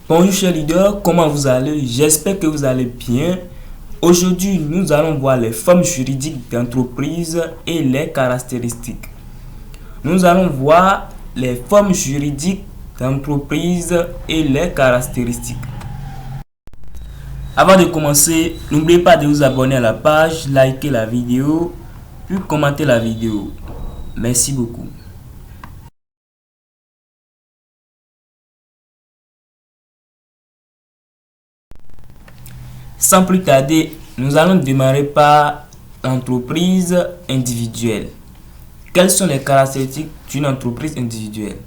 Bonjour chers leaders, comment vous allez? J'espère que vous allez bien. Aujourd'hui, nous allons voir les formes juridiques d'entreprise et les caractéristiques. Nous allons voir les formes juridiques d'entreprise et les caractéristiques. Avant de commencer, n'oubliez pas de vous abonner à la page, liker la vidéo, puis commenter la vidéo. Merci beaucoup. Sans plus tarder, nous allons démarrer par l'entreprise individuelle. Quelles sont les caractéristiques d'une entreprise individuelle?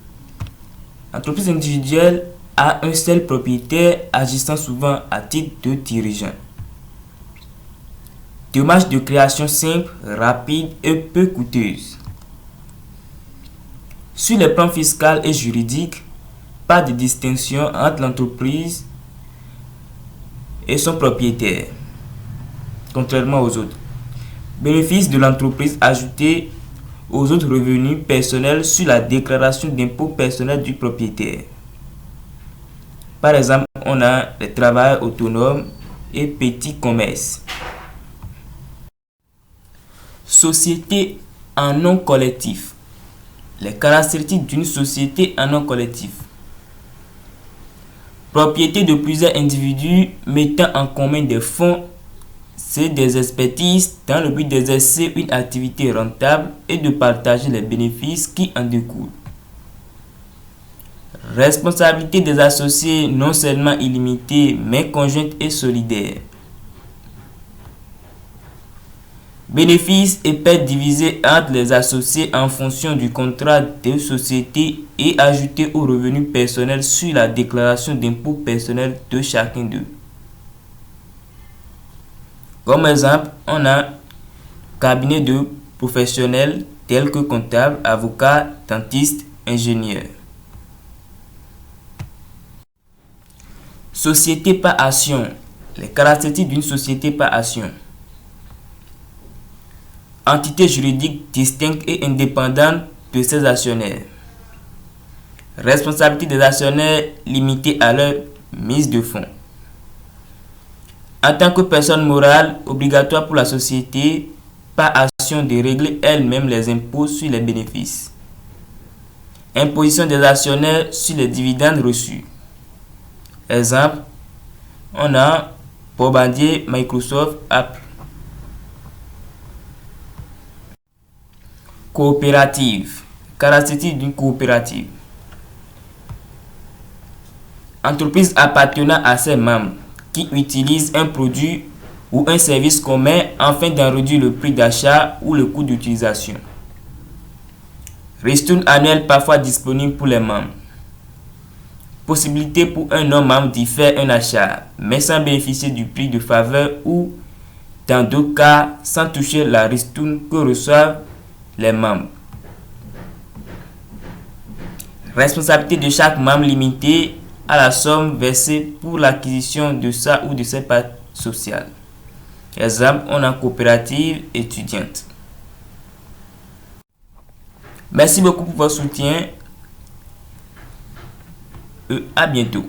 L'entreprise individuelle a un seul propriétaire agissant souvent à titre de dirigeant. Démarche de création simple, rapide et peu coûteuse. Sur les plans fiscal et juridique, pas de distinction entre l'entreprise et son propriétaire, contrairement aux autres. Bénéfice de l'entreprise ajouté aux autres revenus personnels sur la déclaration d'impôt personnel du propriétaire. Par exemple, on a les travailleurs autonomes et petits commerces. Société en nom collectif. Les caractéristiques d'une société en nom collectif. Propriété de plusieurs individus mettant en commun des fonds et des expertises dans le but d'exercer une activité rentable et de partager les bénéfices qui en découlent. Responsabilité des associés non seulement illimitée mais conjointe et solidaire. Bénéfices et pertes divisés entre les associés en fonction du contrat de société et ajoutés aux revenus personnels sur la déclaration d'impôt personnel de chacun d'eux. Comme exemple, on a cabinet de professionnels tels que comptables, avocats, dentistes, ingénieurs. Société par action. Les caractéristiques d'une société par action. Entité juridique distincte et indépendante de ses actionnaires. Responsabilité des actionnaires limitée à leur mise de fonds. En tant que personne morale, obligatoire pour la société par action de régler elle-même les impôts sur les bénéfices. Imposition des actionnaires sur les dividendes reçus. Exemple, on a Bombardier, Microsoft, Apple. Coopérative. Caractéristiques d'une coopérative. Entreprise appartenant à ses membres qui utilisent un produit ou un service commun afin d'en réduire le prix d'achat ou le coût d'utilisation. Ristourne annuelle parfois disponible pour les membres. Possibilité pour un non-membre d'y faire un achat, mais sans bénéficier du prix de faveur ou, dans d'autres cas, sans toucher la ristourne que reçoivent les membres. Responsabilité de chaque membre limitée à la somme versée pour l'acquisition de sa ou de ses parts sociales. Exemple, on a coopérative étudiante. Merci beaucoup pour votre soutien et à bientôt.